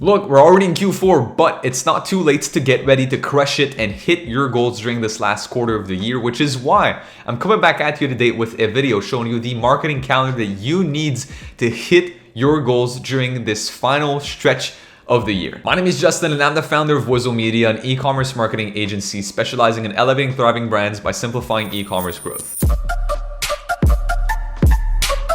Look, we're already in Q4, but it's not too late to get ready to crush it and hit your goals during this last quarter of the year, which is why I'm coming back at you today with a video showing you the marketing calendar that you need to hit your goals during this final stretch of the year. My name is Justin and I'm the founder of Wizo Media, an e-commerce marketing agency specializing in elevating thriving brands by simplifying e-commerce growth.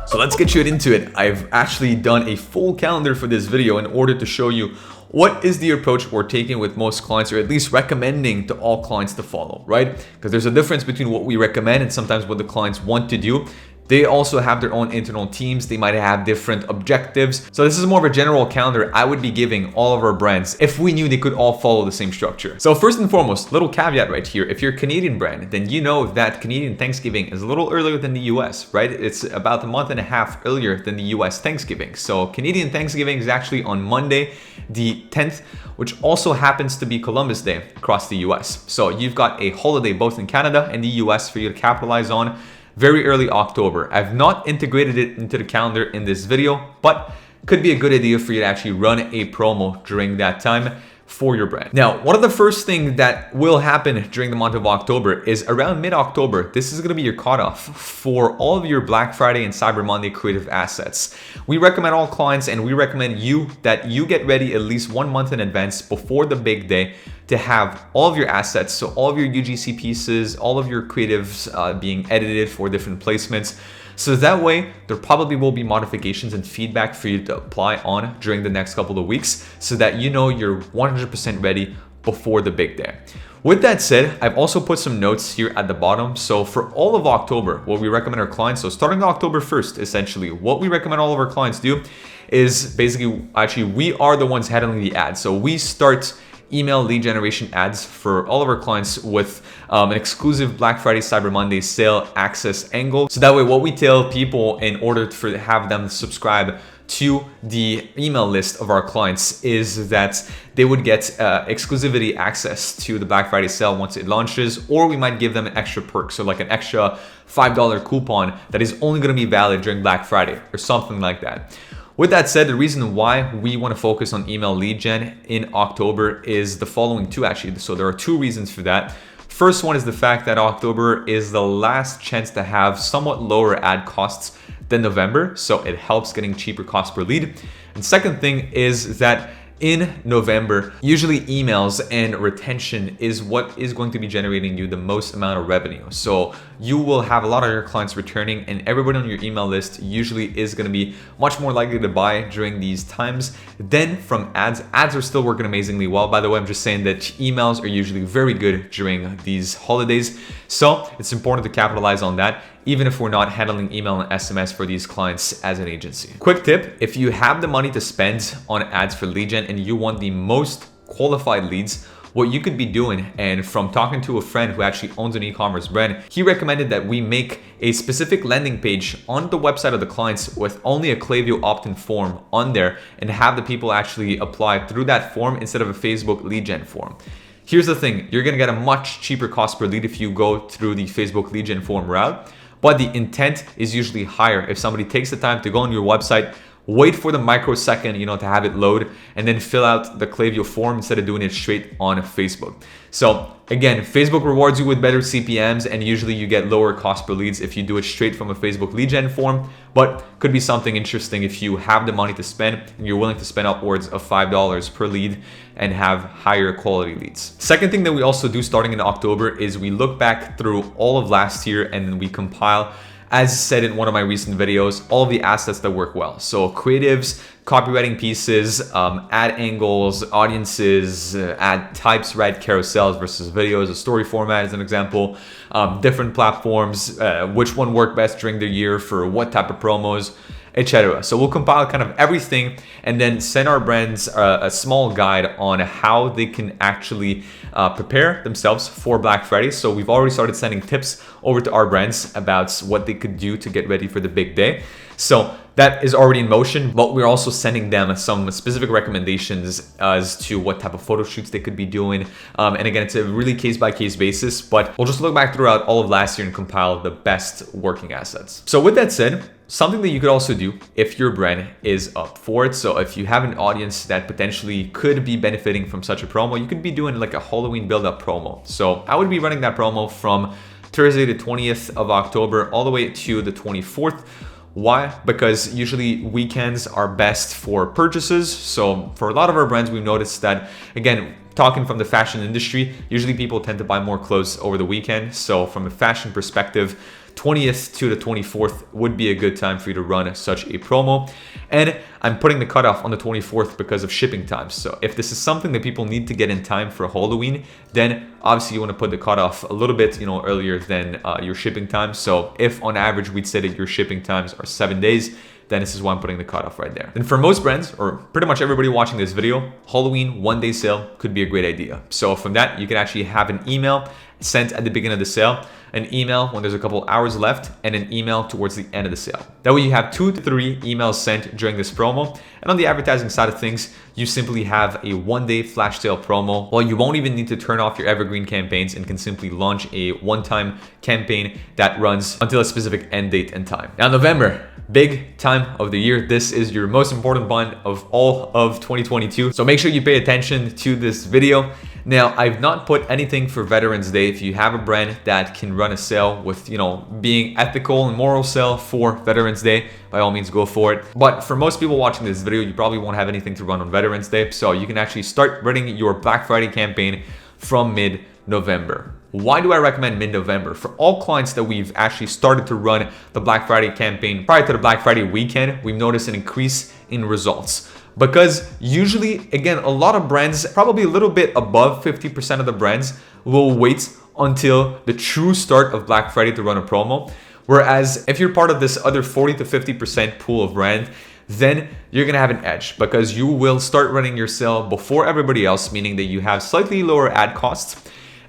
So let's get straight into it. I've actually done a full calendar for this video in order to show you what is the approach we're taking with most clients, or at least recommending to all clients to follow, right? Because there's a difference between what we recommend and sometimes what the clients want to do. They also have their own internal teams. They might have different objectives. So this is more of a general calendar I would be giving all of our brands if we knew they could all follow the same structure. So first and foremost, little caveat right here. If you're a Canadian brand, then you know that Canadian Thanksgiving is a little earlier than the US, right? It's about a month and a half earlier than the US Thanksgiving. So Canadian Thanksgiving is actually on Monday, the 10th, which also happens to be Columbus Day across the US. So you've got a holiday both in Canada and the US for you to capitalize on. Very early October. I've not integrated it into the calendar in this video, but could be a good idea for you to actually run a promo during that time for your brand. Now, one of the first things that will happen during the month of October is around mid-October, this is going to be your cutoff for all of your Black Friday and Cyber Monday creative assets. We recommend all clients and we recommend you that you get ready at least 1 month in advance before the big day to have all of your assets, so all of your UGC pieces, all of your creatives being edited for different placements. So that way, there probably will be modifications and feedback for you to apply on during the next couple of weeks so that you know you're 100% ready before the big day. With that said, I've also put some notes here at the bottom. So for all of October, what we recommend our clients, so starting October 1st, essentially, what we recommend all of our clients do is basically, actually, we are the ones handling the ads. So we start email lead generation ads for all of our clients with an exclusive Black Friday Cyber Monday sale access angle. So that way, what we tell people in order to have them subscribe to the email list of our clients is that they would get exclusivity access to the Black Friday sale once it launches, or we might give them an extra perk. So like an extra $5 coupon that is only going to be valid during Black Friday or something like that. With that said, the reason why we want to focus on email lead gen in October is the following two actually. So there are two reasons for that. First one is the fact that October is the last chance to have somewhat lower ad costs than November. So it helps getting cheaper cost per lead. And second thing is that in November, usually emails and retention is what is going to be generating you the most amount of revenue. So you will have a lot of your clients returning and everybody on your email list usually is going to be much more likely to buy during these times than from ads. Ads are still working amazingly well. By the way, I'm just saying that emails are usually very good during these holidays. So it's important to capitalize on that, even if we're not handling email and SMS for these clients as an agency. Quick tip, if you have the money to spend on ads for lead gen and you want the most qualified leads, what you could be doing, and from talking to a friend who actually owns an e-commerce brand, he recommended that we make a specific landing page on the website of the clients with only a Klaviyo opt-in form on there and have the people actually apply through that form instead of a Facebook lead gen form. Here's the thing, you're gonna get a much cheaper cost per lead if you go through the Facebook lead gen form route, but the intent is usually higher if somebody takes the time to go on your website, wait for the microsecond, to have it load, and then fill out the Klaviyo form instead of doing it straight on Facebook. So again, Facebook rewards you with better CPMs, and usually you get lower cost per leads if you do it straight from a Facebook lead gen form, but could be something interesting if you have the money to spend and you're willing to spend upwards of $5 per lead and have higher quality leads. Second thing that we also do starting in October is we look back through all of last year and we compile, as said in one of my recent videos, all of the assets that work well. So creatives, copywriting pieces, ad angles, audiences, ad types, right? Carousels versus videos, a story format as an example, different platforms, which one worked best during the year for what type of promos, etc. So we'll compile kind of everything and then send our brands a small guide on how they can actually prepare themselves for Black Friday. So we've already started sending tips over to our brands about what they could do to get ready for the big day. So that is already in motion, but we're also sending them some specific recommendations as to what type of photo shoots they could be doing. And again, it's a really case-by-case basis, but we'll just look back throughout all of last year and compile the best working assets. So with that said, Something that you could also do if your brand is up for it. So if you have an audience that potentially could be benefiting from such a promo, you could be doing like a Halloween build-up promo. So I would be running that promo from Thursday the 20th of October all the way to the 24th. Why? Because usually weekends are best for purchases. So for a lot of our brands, we've noticed that, again, talking from the fashion industry, usually people tend to buy more clothes over the weekend. So from a fashion perspective, 20th to the 24th would be a good time for you to run such a promo. And I'm putting the cutoff on the 24th because of shipping times. So if this is something that people need to get in time for Halloween, then obviously you want to put the cutoff a little bit, earlier than your shipping time. So if on average we'd say that your shipping times are 7 days, then this is why I'm putting the cutoff right there. And for most brands, or pretty much everybody watching this video, Halloween 1-day sale could be a great idea. So from that, you can actually have an email sent at the beginning of the sale, an email when there's a couple hours left, and an email towards the end of the sale. That way you have 2 to 3 emails sent during this promo. And on the advertising side of things, you simply have a 1-day flash sale promo. Well, you won't even need to turn off your evergreen campaigns and can simply launch a one-time campaign that runs until a specific end date and time. Now, November, big time of the year. This is your most important one of all of 2022. So make sure you pay attention to this video. Now, I've not put anything for Veterans Day. If you have a brand that can run a sale with, being ethical and moral sale for Veterans Day, by all means go for it. But for most people watching this video, you probably won't have anything to run on Veterans Day. So you can actually start running your Black Friday campaign from mid-November. Why do I recommend mid-November? For all clients that we've actually started to run the Black Friday campaign prior to the Black Friday weekend, we've noticed an increase in results. Because usually, again, a lot of brands, probably a little bit above 50% of the brands, will wait until the true start of Black Friday to run a promo. Whereas if you're part of this other 40 to 50% pool of brand, then you're gonna have an edge because you will start running your sale before everybody else, meaning that you have slightly lower ad costs.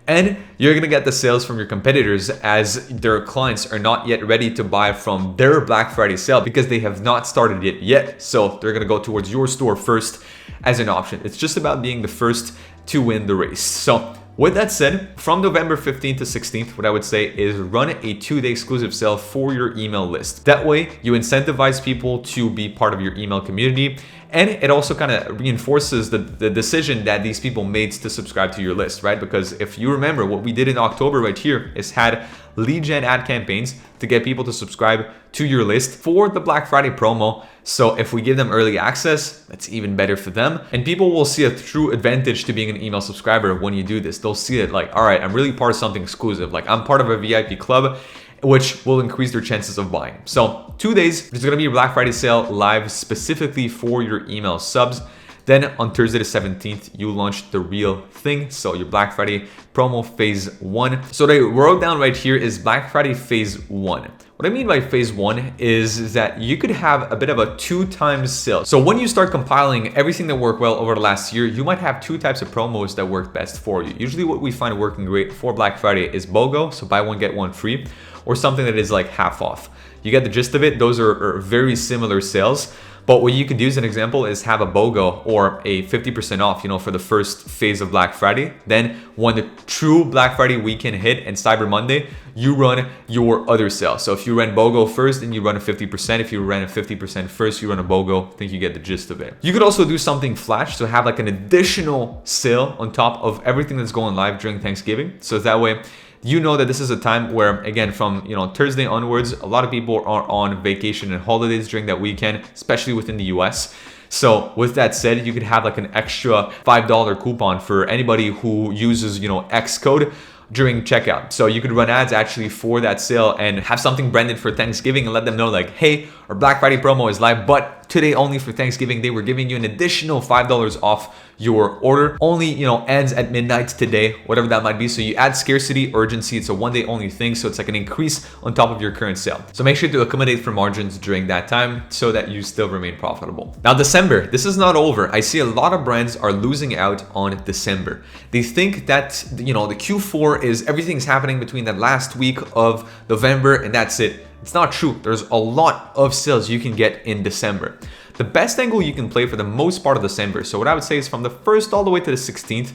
And you're gonna get the sales from your competitors as their clients are not yet ready to buy from their Black Friday sale because they have not started it yet. So they're gonna go towards your store first as an option. It's just about being the first to win the race. So with that said, from November 15th to 16th, what I would say is run a 2-day exclusive sale for your email list. That way you incentivize people to be part of your email community. And it also kind of reinforces the decision that these people made to subscribe to your list, right? Because if you remember what we did in October right here is had lead gen ad campaigns to get people to subscribe to your list for the Black Friday promo. So if we give them early access, that's even better for them. And people will see a true advantage to being an email subscriber when you do this. They'll see it like, all right, I'm really part of something exclusive. Like I'm part of a VIP club, which will increase their chances of buying. So 2 days, there's gonna be a Black Friday sale live specifically for your email subs. Then on Thursday the 17th, you launch the real thing. So your Black Friday promo phase 1. So what I wrote down right here is Black Friday phase 1. What I mean by phase 1 is that you could have a bit of a 2 times sale. So when you start compiling everything that worked well over the last year, you might have 2 types of promos that work best for you. Usually what we find working great for Black Friday is BOGO, so buy one, get one free, or something that is like half off. You get the gist of it. Those are very similar sales. But what you could do as an example is have a BOGO or a 50% off, for the first phase of Black Friday. Then when the true Black Friday weekend hit and Cyber Monday, you run your other sale. So if you ran BOGO first, then you run a 50%. If you ran a 50% first, you run a BOGO. I think you get the gist of it. You could also do something flash, so have like an additional sale on top of everything that's going live during Thanksgiving. So that way, you know that this is a time where, again, from Thursday onwards, a lot of people are on vacation and holidays during that weekend, especially within the US. So with that said, you could have like an extra $5 coupon for anybody who uses, X code during checkout. So you could run ads actually for that sale and have something branded for Thanksgiving and let them know like, hey, our Black Friday promo is live, but today only for Thanksgiving, they were giving you an additional $5 off your order. Only, ends at midnight today, whatever that might be. So you add scarcity, urgency. It's a 1-day only thing. So it's like an increase on top of your current sale. So make sure to accommodate for margins during that time so that you still remain profitable. Now, December, this is not over. I see a lot of brands are losing out on December. They think that, the Q4 is everything's happening between that last week of November and that's it. It's not true. There's a lot of sales you can get in December. The best angle you can play for the most part of December, so what I would say is from the 1st all the way to the 16th,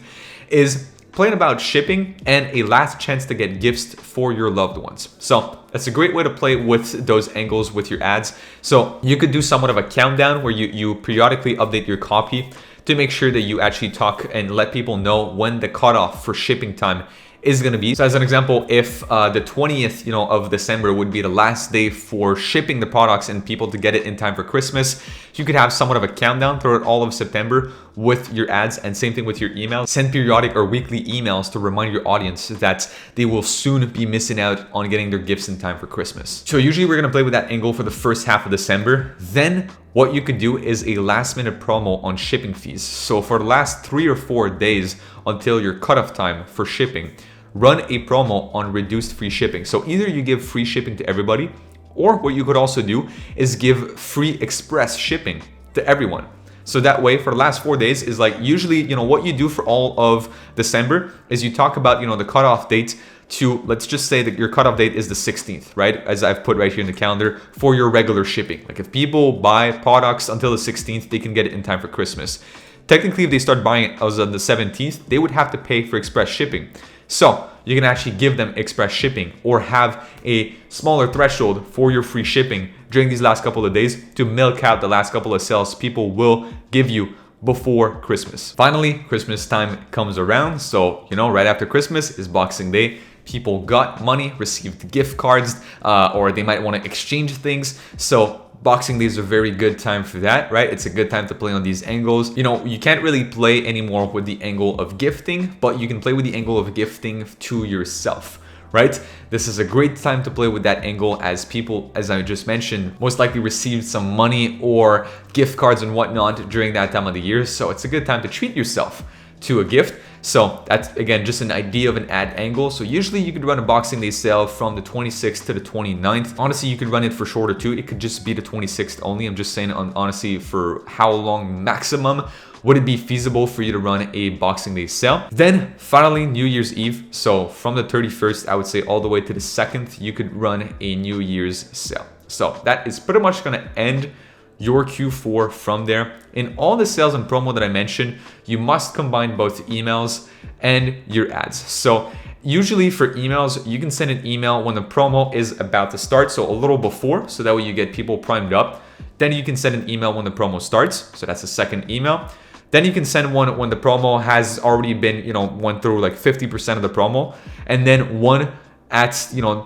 is plan about shipping, and a last chance to get gifts for your loved ones. So that's a great way to play with those angles with your ads. So you could do somewhat of a countdown where you periodically update your copy to make sure that you actually talk and let people know when the cutoff for shipping time is going to be. So as an example, if the 20th, of December would be the last day for shipping the products and people to get it in time for Christmas, you could have somewhat of a countdown throughout all of September with your ads, and same thing with your emails. Send periodic or weekly emails to remind your audience that they will soon be missing out on getting their gifts in time for Christmas. So usually we're going to play with that angle for the first half of December. Then what you could do is a last minute promo on shipping fees. So for the last 3 or 4 days until your cutoff time for shipping, run a promo on reduced free shipping. So either you give free shipping to everybody, or what you could also do is give free express shipping to everyone. So that way for the last 4 days is like usually, what you do for all of December is you talk about, the cutoff date to, let's just say that your cutoff date is the 16th, right? As I've put right here in the calendar for your regular shipping. Like if people buy products until the 16th, they can get it in time for Christmas. Technically, if they start buying it as on the 17th, they would have to pay for express shipping. So you can actually give them express shipping or have a smaller threshold for your free shipping during these last couple of days to milk out the last couple of sales people will give you before Christmas. Finally, Christmas time comes around. So, right after Christmas is Boxing Day. People got money, received gift cards, or they might want to exchange things. So Boxing Day is a very good time for that, right? It's a good time to play on these angles. You can't really play anymore with the angle of gifting, but you can play with the angle of gifting to yourself, right? This is a great time to play with that angle as people, as I just mentioned, most likely received some money or gift cards and whatnot during that time of the year. So it's a good time to treat yourself to a gift. So that's, again, just an idea of an ad angle. So usually you could run a Boxing Day sale from the 26th to the 29th. Honestly, you could run it for shorter too. It could just be the 26th only. I'm just saying, honestly, for how long maximum would it be feasible for you to run a Boxing Day sale? Then finally, New Year's Eve. So from the 31st, I would say all the way to the 2nd, you could run a New Year's sale. So that is pretty much going to end your Q4 from there. In all the sales and promo that I mentioned, you must combine both emails and your ads. So usually for emails, you can send an email when the promo is about to start, so a little before, so that way you get people primed up. Then you can send an email when the promo starts, so that's the second email. Then you can send one when the promo has already been, went through like 50% of the promo, and then one at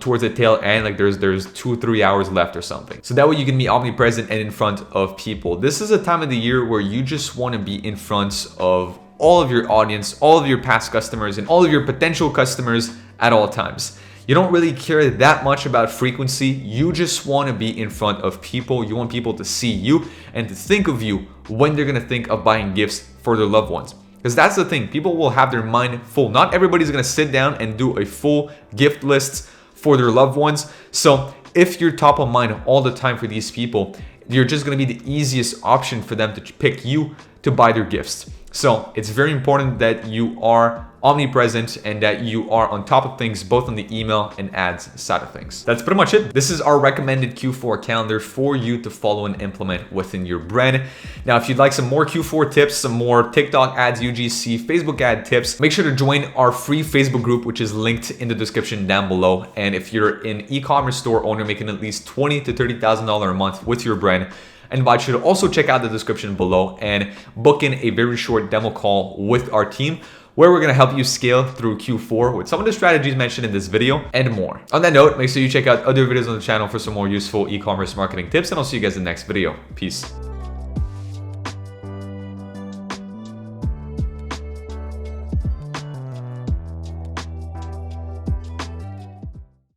towards the tail end, like there's 2-3 hours left or something. So that way you can be omnipresent and in front of people. This is a time of the year where you just want to be in front of all of your audience, all of your past customers, and all of your potential customers at all times. You don't really care that much about frequency. You just want to be in front of people. You want people to see you and to think of you when they're going to think of buying gifts for their loved ones. Because that's the thing, people will have their mind full. Not everybody's gonna sit down and do a full gift list for their loved ones. So if you're top of mind all the time for these people, you're just gonna be the easiest option for them to pick you to buy their gifts. So it's very important that you are omnipresent and that you are on top of things, both on the email and ads side of things. That's pretty much it. This is our recommended Q4 calendar for you to follow and implement within your brand. Now, if you'd like some more Q4 tips, some more TikTok ads, UGC, Facebook ad tips, make sure to join our free Facebook group, which is linked in the description down below. And if you're an e-commerce store owner making at least $20,000 to $30,000 a month with your brand, I invite you to also check out the description below and book in a very short demo call with our team, where we're going to help you scale through Q4 with some of the strategies mentioned in this video and more. On that note, make sure you check out other videos on the channel for some more useful e-commerce marketing tips, and I'll see you guys in the next video. Peace.